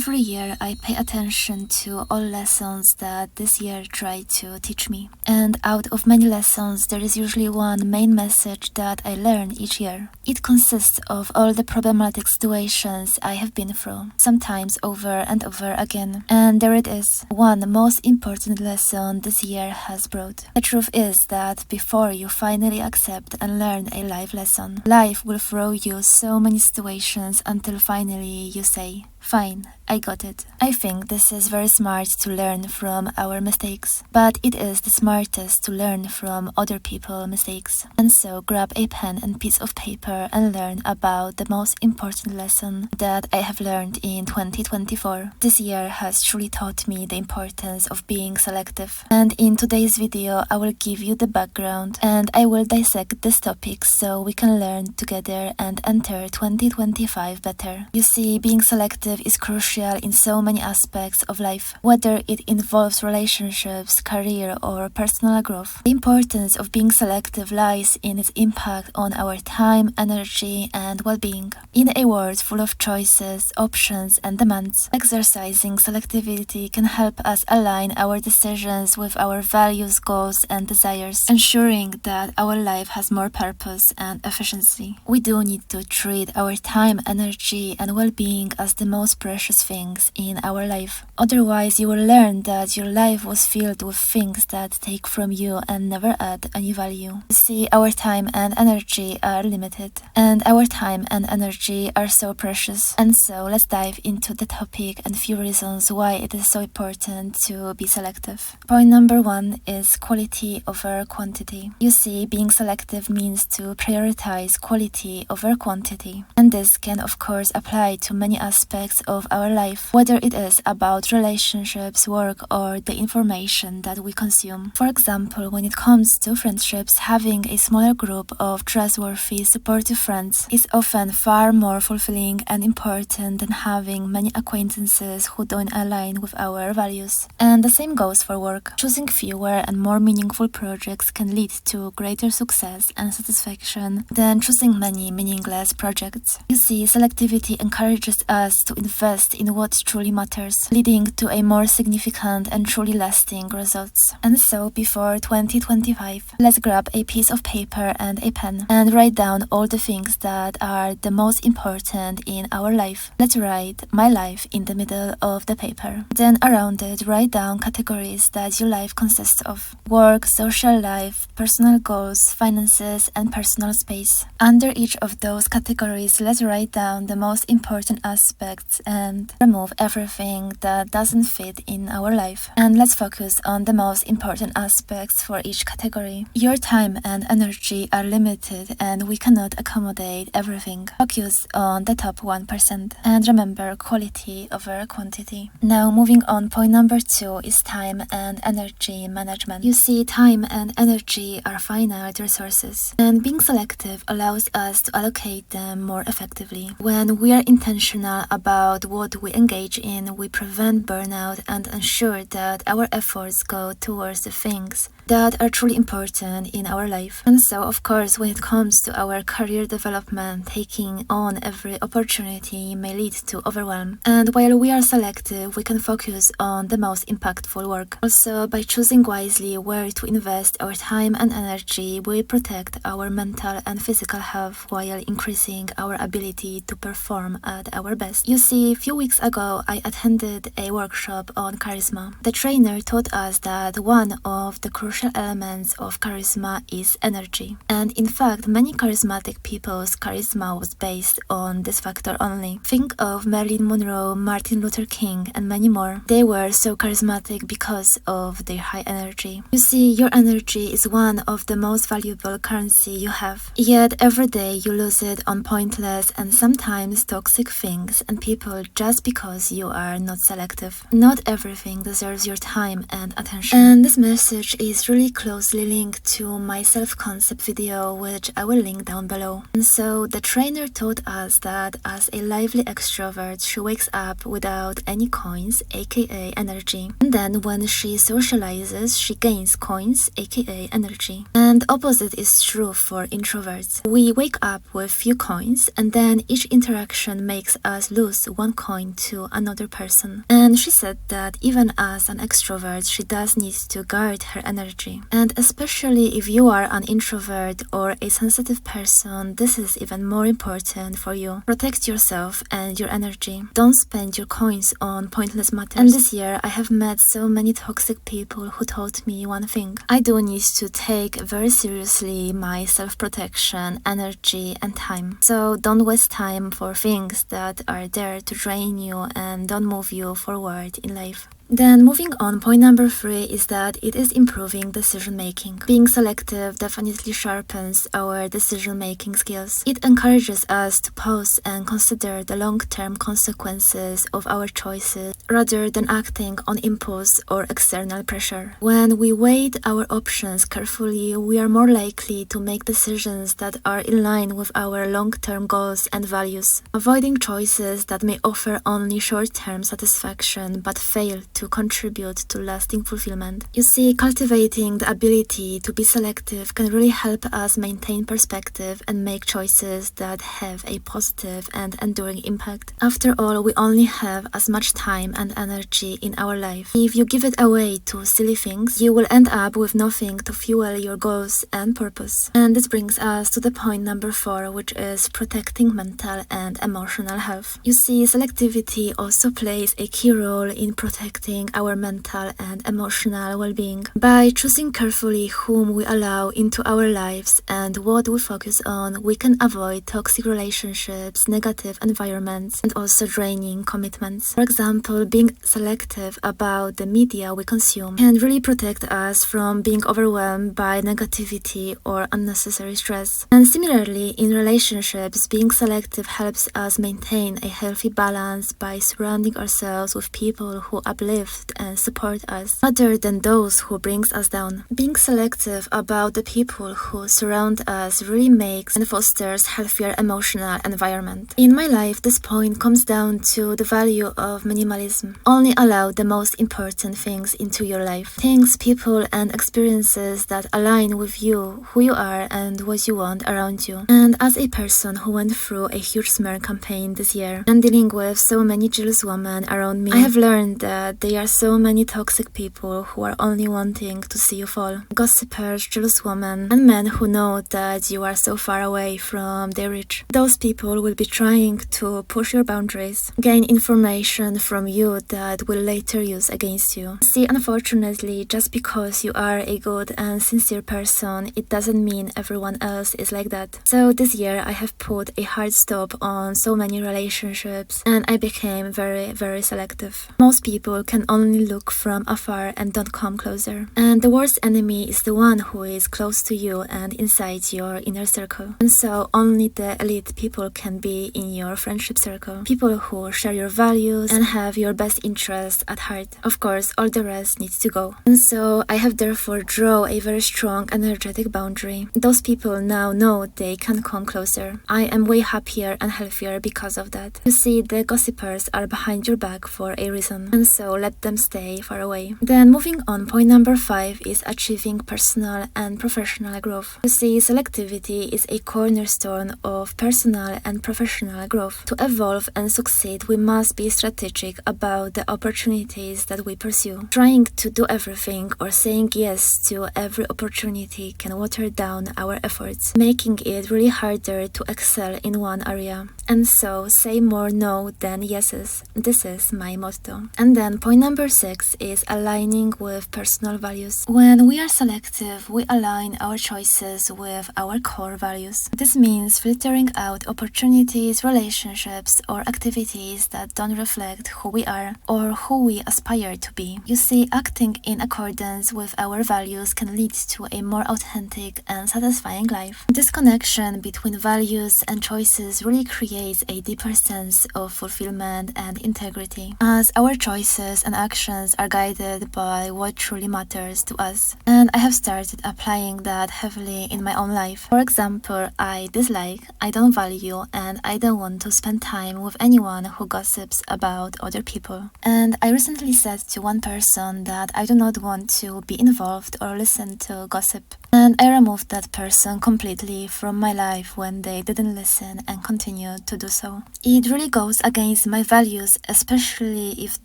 Every year I pay attention to all lessons that this year tried to teach me. And out of many lessons, there is usually one main message that I learn each year. It consists of all the problematic situations I have been through, sometimes over and over again. And there it is, one most important lesson this year has brought. The truth is that before you finally accept and learn a life lesson, life will throw you so many situations until finally you say, "Fine, I got it." I think this is very smart to learn from our mistakes, but it is the smartest to learn from other people's mistakes. And so grab a pen and piece of paper and learn about the most important lesson that I have learned in 2024. This year has truly taught me the importance of being selective. And in today's video, I will give you the background and I will dissect this topic so we can learn together and enter 2025 better. You see, being selective is crucial in so many aspects of life, whether it involves relationships, career, or personal growth. The importance of being selective lies in its impact on our time, energy, and well-being. In a world full of choices, options, and demands, exercising selectivity can help us align our decisions with our values, goals, and desires, ensuring that our life has more purpose and efficiency. We do need to treat our time, energy, and well-being as the most precious things in our life. Otherwise, you will learn that your life was filled with things that take from you and never add any value. You see, our time and energy are limited, and our time and energy are so precious. And so let's dive into the topic and few reasons why it is so important to be selective. Point number one is quality over quantity. You see, being selective means to prioritize quality over quantity. And this can of course apply to many aspects of our life, whether it is about relationships, work, or the information that we consume. For example, when it comes to friendships, having a smaller group of trustworthy, supportive friends is often far more fulfilling and important than having many acquaintances who don't align with our values. And the same goes for work. Choosing fewer and more meaningful projects can lead to greater success and satisfaction than choosing many meaningless projects. You see, selectivity encourages us to invest in what truly matters, leading to a more significant and truly lasting results. And so, before 2025, let's grab a piece of paper and a pen and write down all the things that are the most important in our life. Let's write "my life" in the middle of the paper. Then around it, write down categories that your life consists of: work, social life, personal goals, finances, and personal space. Under each of those categories, let's write down the most important aspects and remove everything that doesn't fit in our life. And let's focus on the most important aspects for each category. Your time and energy are limited and we cannot accommodate everything. Focus on the top 1% and remember quality over quantity. Now moving on, point number two is time and energy management. You see, time and energy are finite resources and being selective allows us to allocate them more effectively. When we are intentional about what we engage in, we prevent burnout and ensure that our efforts go towards the things that are truly important in our life. And so, of course, when it comes to our career development, taking on every opportunity may lead to overwhelm. And while we are selective, we can focus on the most impactful work. Also, by choosing wisely where to invest our time and energy, we protect our mental and physical health while increasing our ability to perform at our best. You see, a few weeks ago, I attended a workshop on charisma. The trainer taught us that one of the crucial elements of charisma is energy. And in fact, many charismatic people's charisma was based on this factor only. Think of Marilyn Monroe, Martin Luther King, and many more. They were so charismatic because of their high energy. You see, your energy is one of the most valuable currency you have. Yet every day you lose it on pointless and sometimes toxic things and people just because you are not selective. Not everything deserves your time and attention. And this message is is really closely linked to my self-concept video, which I will link down below. And so the trainer taught us that as a lively extrovert, she wakes up without any coins, aka energy. And then when she socializes, she gains coins, aka energy. And opposite is true for introverts. We wake up with few coins, and then each interaction makes us lose one coin to another person. And she said that even as an extrovert, she does need to guard her energy. And especially if you are an introvert or a sensitive person, this is even more important for you. Protect yourself and your energy. Don't spend your coins on pointless matters. And this year, I have met so many toxic people who taught me one thing. I do need to take very seriously my self-protection, energy, and time. So don't waste time for things that are there to drain you and don't move you forward in life. Then moving on, point number 3 is that it is improving decision making. Being selective definitely sharpens our decision making skills. It encourages us to pause and consider the long-term consequences of our choices rather than acting on impulse or external pressure. When we weigh our options carefully, we are more likely to make decisions that are in line with our long-term goals and values, avoiding choices that may offer only short-term satisfaction but fail to contribute to lasting fulfillment. You see, cultivating the ability to be selective can really help us maintain perspective and make choices that have a positive and enduring impact. After all, we only have as much time and energy in our life. If you give it away to silly things, you will end up with nothing to fuel your goals and purpose. And this brings us to the point number 4, which is protecting mental and emotional health. You see, selectivity also plays a key role in protecting our mental and emotional well-being. By choosing carefully whom we allow into our lives and what we focus on, we can avoid toxic relationships, negative environments, and also draining commitments. For example, being selective about the media we consume can really protect us from being overwhelmed by negativity or unnecessary stress. And similarly, in relationships, being selective helps us maintain a healthy balance by surrounding ourselves with people who uplift and support us, rather than those who brings us down. Being selective about the people who surround us really makes and fosters healthier emotional environment. In my life, this point comes down to the value of minimalism. Only allow the most important things into your life. Things, people, and experiences that align with you, who you are, and what you want around you. And as a person who went through a huge smear campaign this year and dealing with so many jealous women around me, I have learned that there are so many toxic people who are only wanting to see you fall. Gossipers, jealous women, and men who know that you are so far away from their reach. Those people will be trying to push your boundaries, gain information from you that will later use against you. See, unfortunately, just because you are a good and sincere person, it doesn't mean everyone else is like that. So this year I have put a hard stop on so many relationships and I became very selective. Most people can only look from afar and don't come closer. And the worst enemy is the one who is close to you and inside your inner circle. And so only the elite people can be in your friendship circle. People who share your values and have your best interests at heart. Of course, all the rest needs to go. And so I have therefore drawn a very strong energetic boundary. Those people now know they can come closer. I am way happier and healthier because of that. You see, the gossipers are behind your back for a reason. And so let them stay far away. Then moving on, point number 5 is achieving personal and professional growth. You see, selectivity is a cornerstone of personal and professional growth. To evolve and succeed, we must be strategic about the opportunities that we pursue. Trying to do everything or saying yes to every opportunity can water down our efforts, making it really harder to excel in one area. And so say more no than yeses. This is my motto. And then point number 6 is aligning with personal values. When we are selective, we align our choices with our core values. This means filtering out opportunities, relationships, or activities that don't reflect who we are or who we aspire to be. You see, acting in accordance with our values can lead to a more authentic and satisfying life. This connection between values and choices really creates creates a deeper sense of fulfillment and integrity, as our choices and actions are guided by what truly matters to us. And I have started applying that heavily in my own life. For example, I dislike, I don't value, and I don't want to spend time with anyone who gossips about other people. And I recently said to one person that I do not want to be involved or listen to gossip. And I removed that person completely from my life when they didn't listen and continued to do so. It really goes against my values, especially if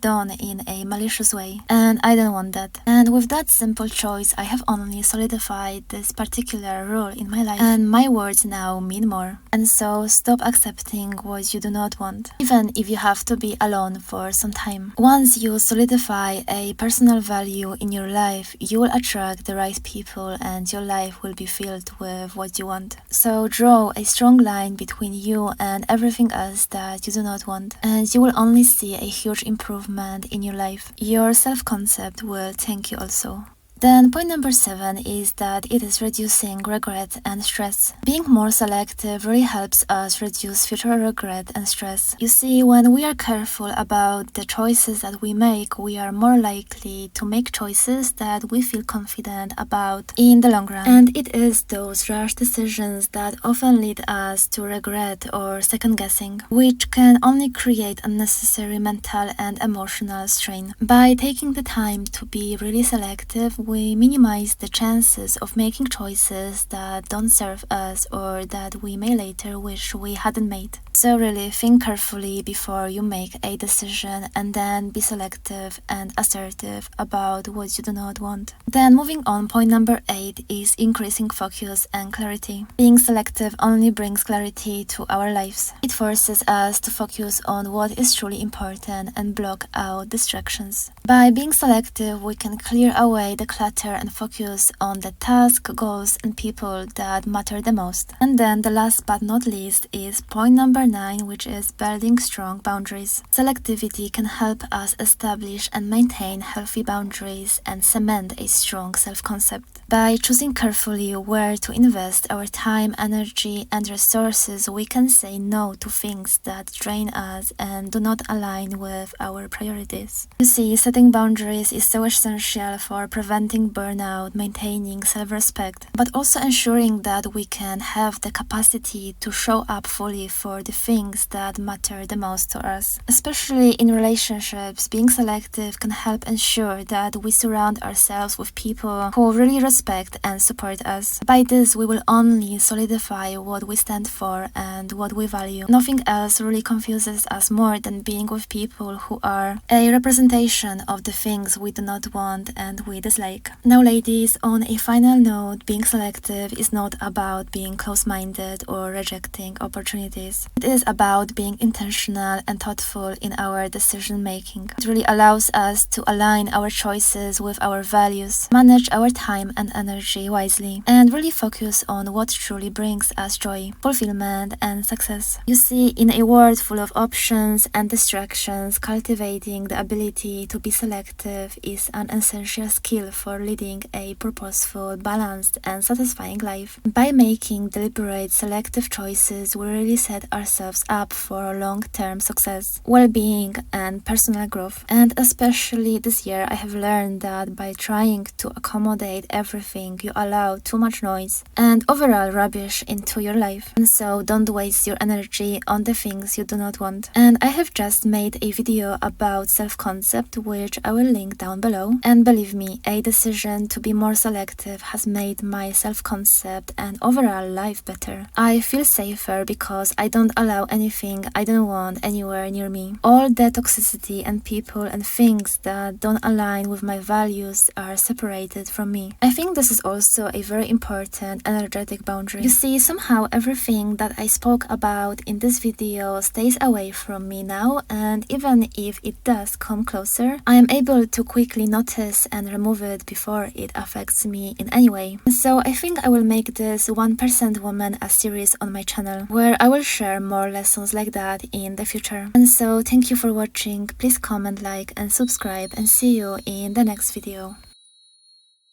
done in a malicious way. And I don't want that. And with that simple choice, I have only solidified this particular rule in my life. And my words now mean more. And so stop accepting what you do not want, even if you have to be alone for some time. Once you solidify a personal value in your life, you will attract the right people and your life will be filled with what you want. So draw a strong line between you and everything else that you do not want, and you will only see a huge improvement in your life. Your self-concept will thank you also. Then point number 7 is that it is reducing regret and stress. Being more selective really helps us reduce future regret and stress. You see, when we are careful about the choices that we make, we are more likely to make choices that we feel confident about in the long run. And it is those rash decisions that often lead us to regret or second guessing, which can only create unnecessary mental and emotional strain. By taking the time to be really selective, we minimize the chances of making choices that don't serve us or that we may later wish we hadn't made. So really think carefully before you make a decision, and then be selective and assertive about what you do not want. Then moving on, point number 8 is increasing focus and clarity. Being selective only brings clarity to our lives. It forces us to focus on what is truly important and block out distractions. By being selective, we can clear away the clutter and focus on the task, goals, and people that matter the most. And then the last but not least is point number 9, which is building strong boundaries. Selectivity can help us establish and maintain healthy boundaries and cement a strong self-concept. By choosing carefully where to invest our time, energy, and resources, we can say no to things that drain us and do not align with our priorities. You see, setting boundaries is so essential for preventing burnout, maintaining self-respect, but also ensuring that we can have the capacity to show up fully for the things that matter the most to us. Especially in relationships, being selective can help ensure that we surround ourselves with people who really respect and support us. By this, we will only solidify what we stand for and what we value. Nothing else really confuses us more than being with people who are a representation of the things we do not want and we dislike. Now, ladies, on a final note, being selective is not about being close-minded or rejecting opportunities. It is about being intentional and thoughtful in our decision-making. It really allows us to align our choices with our values, manage our time and energy wisely, and really focus on what truly brings us joy, fulfillment, and success. You see, in a world full of options and distractions, cultivating the ability to be selective is an essential skill for leading a purposeful, balanced, and satisfying life. By making deliberate, selective choices, we really set ourselves up for long-term success, well-being, and personal growth. And especially this year, I have learned that by trying to accommodate everything, you allow too much noise and overall rubbish into your life. And so don't waste your energy on the things you do not want. And I have just made a video about self-concept, which I will link down below. And believe me, a decision to be more selective has made my self-concept and overall life better. I feel safer because I don't allow anything I don't want anywhere near me. All the toxicity and people and things that don't align with my values are separated from me. I think this is also a very important energetic boundary. You see, somehow everything that I spoke about in this video stays away from me now, and even if it does come closer, I am able to quickly notice and remove it before it affects me in any way. So I think I will make this 1% Woman a series on my channel, where I will share more lessons like that in the future. And so thank you for watching, please comment, like, and subscribe, and see you in the next video.